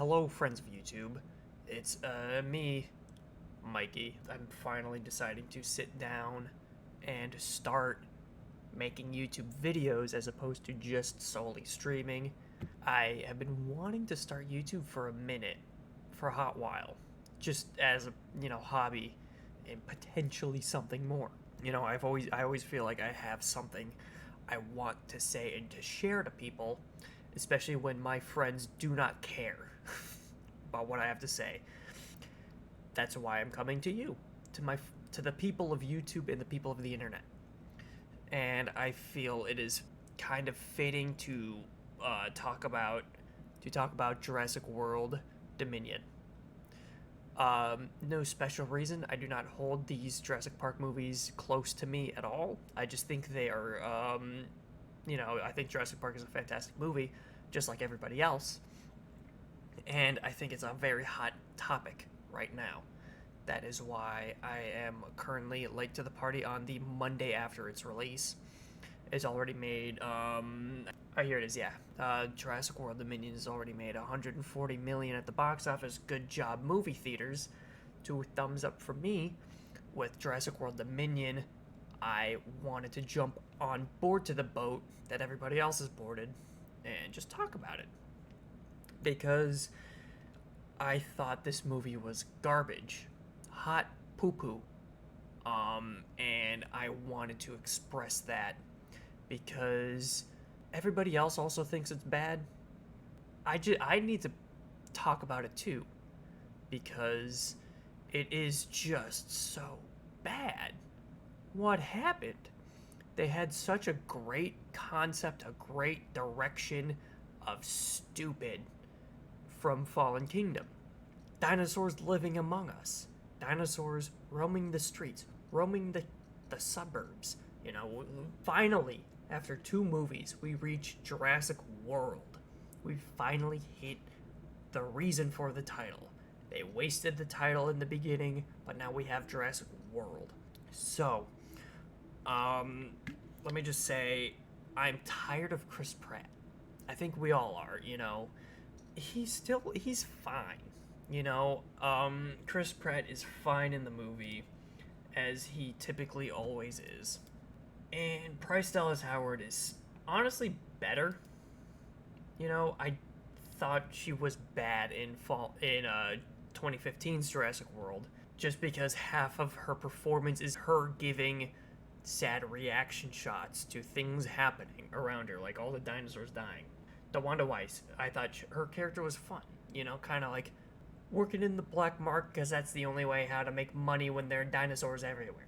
Hello, friends of YouTube. It's me, Mikey. I'm finally deciding to sit down and start making YouTube videos as opposed to just solely streaming. I have been wanting to start YouTube for a minute, for a hot while, just as a hobby and potentially something more. I always feel like I have something I want to say and to share to people, especially when my friends do not care about what I have to say. That's why I'm coming to you, to the people of YouTube and the people of the internet. And I feel it is kind of fitting to talk about Jurassic World Dominion. No special reason. I do not hold these Jurassic Park movies close to me at all. I just think they are, I think Jurassic Park is a fantastic movie, just like everybody else. And I think it's a very hot topic right now. That is why I am currently late to the party on the Monday after its release. It's already made, here it is, yeah. Jurassic World Dominion has already made $140 million at the box office. Good job, movie theaters. 2 thumbs up for me. With Jurassic World Dominion, I wanted to jump on board to the boat that everybody else has boarded and just talk about it. Because I thought this movie was garbage. Hot poo-poo. And I wanted to express that because everybody else also thinks it's bad. I need to talk about it too, because it is just so bad. What happened? They had such a great concept, a great direction of stupid from Fallen Kingdom. Dinosaurs living among us. Dinosaurs roaming the streets, roaming the suburbs. Finally, after 2 movies, we reach Jurassic World. We finally hit the reason for the title. They wasted the title in the beginning, but now we have Jurassic World. So, let me just say, I'm tired of Chris Pratt. I think we all are, He's fine, Chris Pratt is fine in the movie, as he typically always is. And Bryce Dallas Howard is honestly better. I thought she was bad in 2015's Jurassic World, just because half of her performance is her giving sad reaction shots to things happening around her, like all the dinosaurs dying. DeWanda Weiss, I thought her character was fun, kind of like working in the black market because that's the only way how to make money when there are dinosaurs everywhere.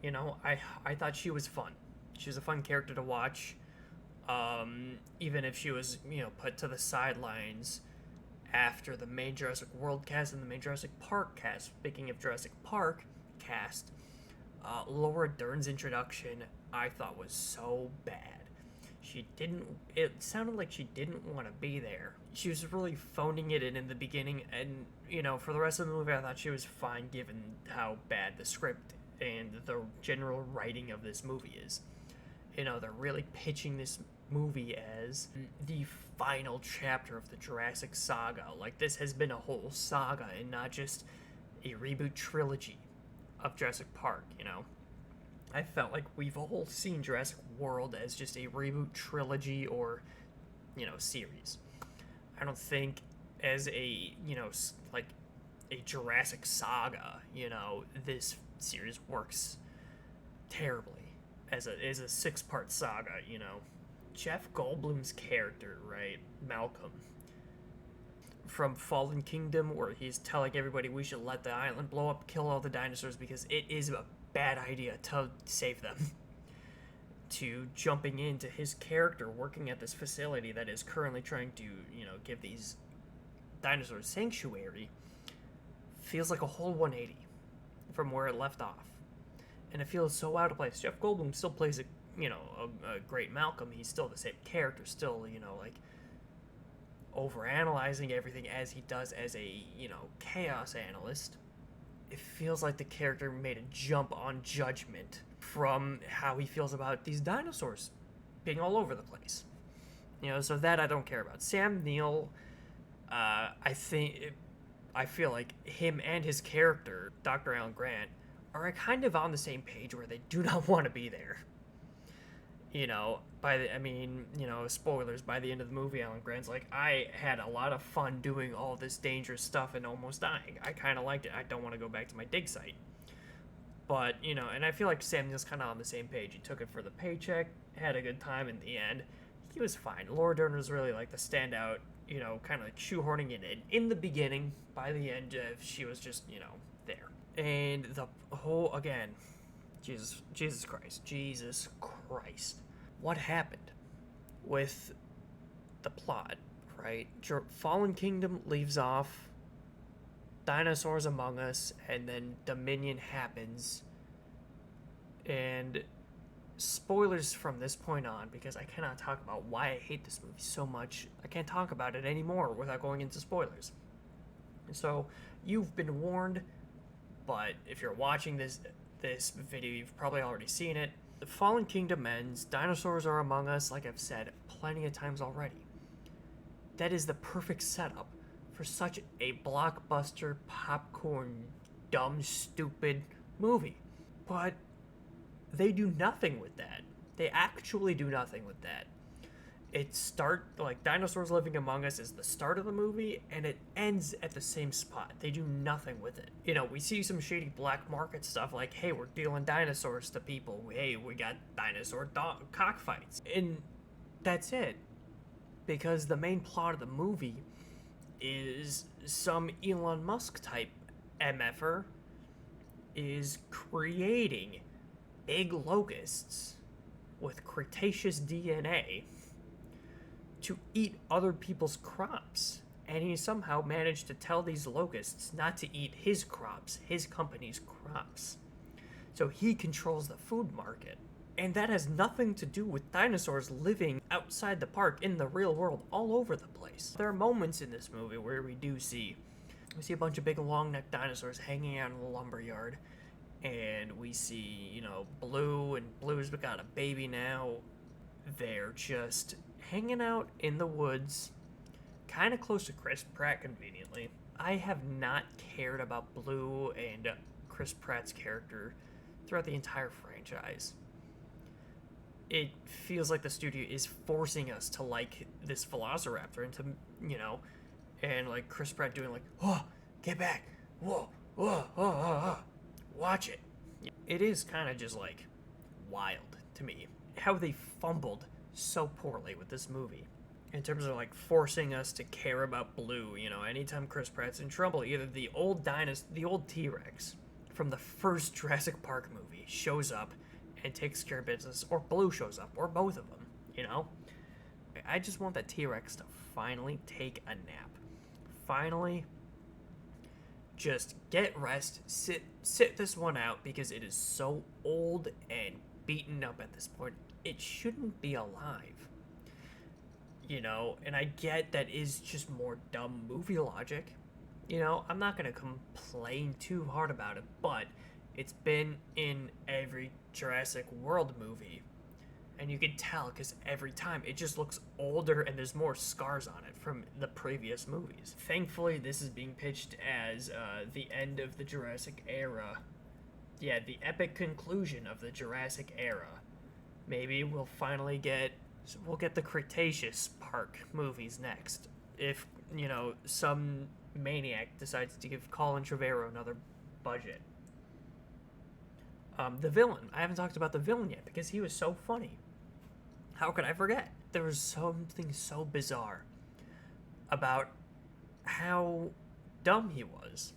I thought she was fun. She was a fun character to watch, even if she was, put to the sidelines after the main Jurassic World cast and the main Jurassic Park cast. Speaking of Jurassic Park cast, Laura Dern's introduction I thought was so bad. It sounded like she didn't want to be there. She was really phoning it in the beginning, and, for the rest of the movie I thought she was fine given how bad the script and the general writing of this movie is. They're really pitching this movie as the final chapter of the Jurassic saga. Like, this has been a whole saga and not just a reboot trilogy of Jurassic Park, I felt like we've all seen Jurassic World as just a reboot trilogy or, series. I don't think as a, like a Jurassic saga, this series works terribly as a 6-part saga. Jeff Goldblum's character, right, Malcolm, from Fallen Kingdom, where he's telling everybody we should let the island blow up, kill all the dinosaurs because it is a bad idea to save them, to jumping into his character working at this facility that is currently trying to, give these dinosaurs sanctuary, feels like a whole 180 from where it left off. And it feels so out of place. Jeff Goldblum still plays a great Malcolm. He's still the same character, still, like, overanalyzing everything as he does as a, chaos analyst. It feels like the character made a jump on judgment from how he feels about these dinosaurs being all over the place. So that I don't care about. Sam Neill, I feel like him and his character, Dr. Alan Grant, are kind of on the same page where they do not want to be there. Spoilers, by the end of the movie, Alan Grant's like, I had a lot of fun doing all this dangerous stuff and almost dying. I kind of liked it. I don't want to go back to my dig site. But, and I feel like Samuel's kind of on the same page. He took it for the paycheck, had a good time in the end. He was fine. Laura Dern was really like the standout, kind of like shoehorning it in the beginning. By the end, she was just, there. And the whole, again, Jesus Christ. What happened with the plot, right? Fallen Kingdom leaves off, dinosaurs among us, and then Dominion happens. And spoilers from this point on, because I cannot talk about why I hate this movie so much. I can't talk about it anymore without going into spoilers. So, you've been warned, but if you're watching this video, you've probably already seen it. The Fallen Kingdom ends, dinosaurs are among us, like I've said plenty of times already. That is the perfect setup for such a blockbuster, popcorn, dumb, stupid movie. But they do nothing with that. They actually do nothing with that. Dinosaurs Living Among Us is the start of the movie, and it ends at the same spot. They do nothing with it. We see some shady black market stuff like, hey, we're dealing dinosaurs to people. Hey, we got dinosaur cockfights. And that's it. Because the main plot of the movie is some Elon Musk type MFer is creating big locusts with Cretaceous DNA to eat other people's crops. And he somehow managed to tell these locusts not to eat his crops, his company's crops. So he controls the food market. And that has nothing to do with dinosaurs living outside the park in the real world all over the place. There are moments in this movie where we see a bunch of big long-necked dinosaurs hanging out in the lumberyard. And we see, Blue, and Blue's got a baby now. They're just hanging out in the woods, kind of close to Chris Pratt, conveniently. I have not cared about Blue and Chris Pratt's character throughout the entire franchise. It feels like the studio is forcing us to like this Velociraptor and to, and like Chris Pratt doing like, oh, get back, whoa, whoa, oh, oh, oh. Watch it. It is kind of just like wild to me how they fumbled so poorly with this movie in terms of like forcing us to care about Blue. Anytime Chris Pratt's in trouble, either the old T-Rex from the first Jurassic Park movie shows up and takes care of business, or Blue shows up, or both of them. I just want that T-Rex to finally take a nap. Finally just get rest, sit this one out, because it is so old and beaten up at this point. It shouldn't be alive. And I get that is just more dumb movie logic. I'm not going to complain too hard about it, but it's been in every Jurassic World movie. And you can tell because every time it just looks older and there's more scars on it from the previous movies. Thankfully, this is being pitched as the end of the Jurassic era. Yeah, the epic conclusion of the Jurassic era. Maybe we'll finally get the Cretaceous Park movies next. If, some maniac decides to give Colin Trevorrow another budget. The villain. I haven't talked about the villain yet because he was so funny. How could I forget? There was something so bizarre about how dumb he was.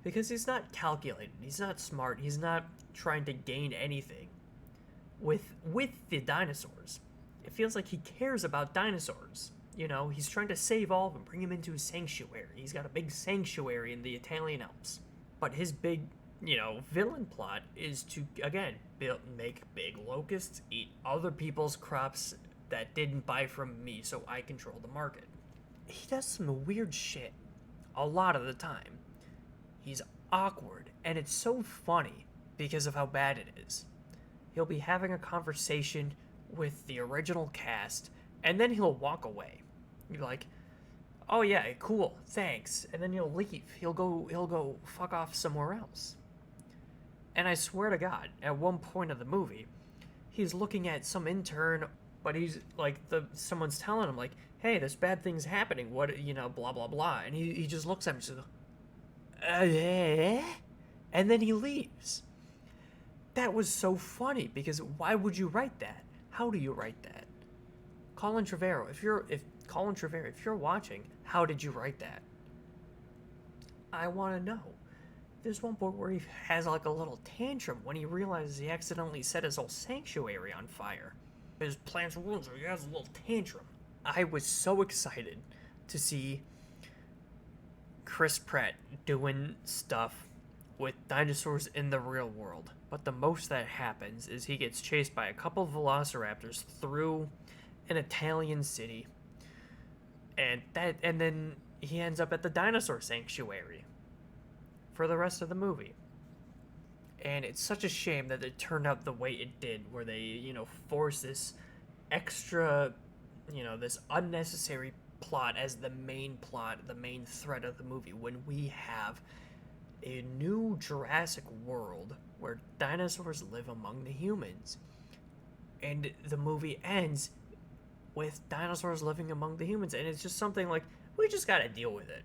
Because he's not calculated, he's not smart, he's not trying to gain anything with the dinosaurs. It feels like he cares about dinosaurs. He's trying to save all of them, bring them into his sanctuary. He's got a big sanctuary in the Italian Alps. But his big, villain plot is to, again, make big locusts eat other people's crops that didn't buy from me, so I control the market. He does some weird shit a lot of the time. He's awkward, and it's so funny because of how bad it is. He'll be having a conversation with the original cast, and then he'll walk away. You're like, oh yeah, cool, thanks, and then he'll leave. He'll go fuck off somewhere else. And I swear to God, at one point of the movie, he's looking at some intern, but he's like someone's telling him like, "Hey, this bad thing's happening. What blah blah blah," and he just looks at me and says, and then he leaves. That was so funny because why would you write that? How do you write that? Colin Trevorrow, if you're watching, how did you write that? I want to know. There's one point where he has like a little tantrum when he realizes he accidentally set his whole sanctuary on fire. His plants ruined, so he has a little tantrum. I was so excited to see Chris Pratt doing stuff with dinosaurs in the real world. But the most that happens is he gets chased by a couple velociraptors through an Italian city. And then he ends up at the dinosaur sanctuary for the rest of the movie. And it's such a shame that it turned out the way it did, where they, force this extra, this unnecessary plot as the main plot, the main thread of the movie, when we have a new Jurassic World where dinosaurs live among the humans. And the movie ends with dinosaurs living among the humans, and it's just something like, we just gotta deal with it.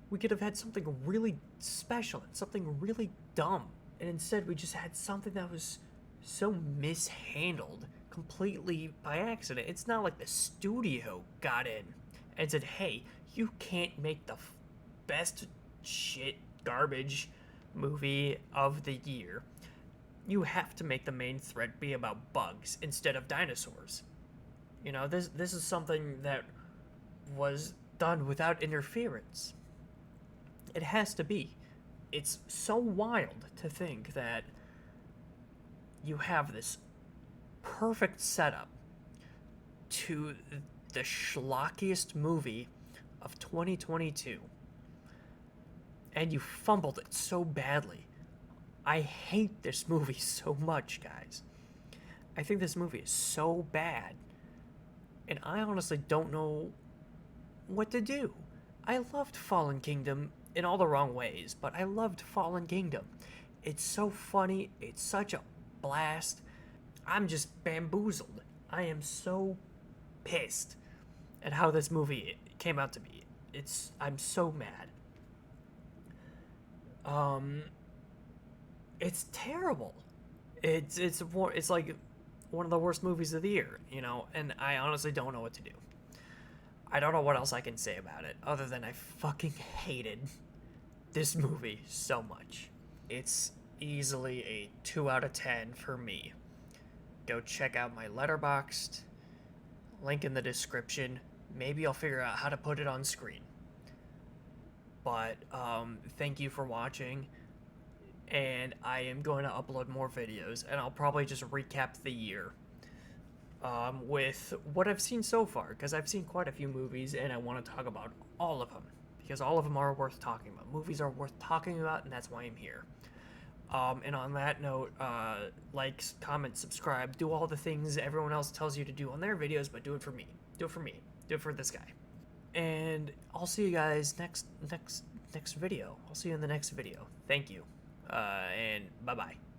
We could have had something really special and something really dumb, and instead we just had something that was so mishandled completely by accident. It's not like the studio got in and said, hey, you can't make the best shit garbage movie of the year. You have to make the main thread be about bugs instead of dinosaurs. This is something that was done without interference. It has to be. It's so wild to think that you have this perfect setup to the schlockiest movie of 2022, and you fumbled it so badly. I hate this movie so much, guys. I think this movie is so bad, and I honestly don't know what to do. I loved Fallen Kingdom in all the wrong ways, but I loved Fallen Kingdom. It's so funny. It's such a blast. I'm just bamboozled. I am so pissed at how this movie came out to be. I'm so mad. It's terrible. It's like one of the worst movies of the year, and I honestly don't know what to do. I don't know what else I can say about it other than I fucking hated this movie so much. It's easily a 2 out of 10 for me. Go check out my Letterboxd, link in the description. Maybe I'll figure out how to put it on screen. But thank you for watching, and I am going to upload more videos, and I'll probably just recap the year with what I've seen so far, because I've seen quite a few movies, and I want to talk about all of them, because all of them are worth talking about. Movies are worth talking about, and that's why I'm here. And on that note, like, comment, subscribe, do all the things everyone else tells you to do on their videos, but do it for me. Do it for me. Do it for this guy. And I'll see you guys next video. I'll see you in the next video. Thank you. And bye-bye.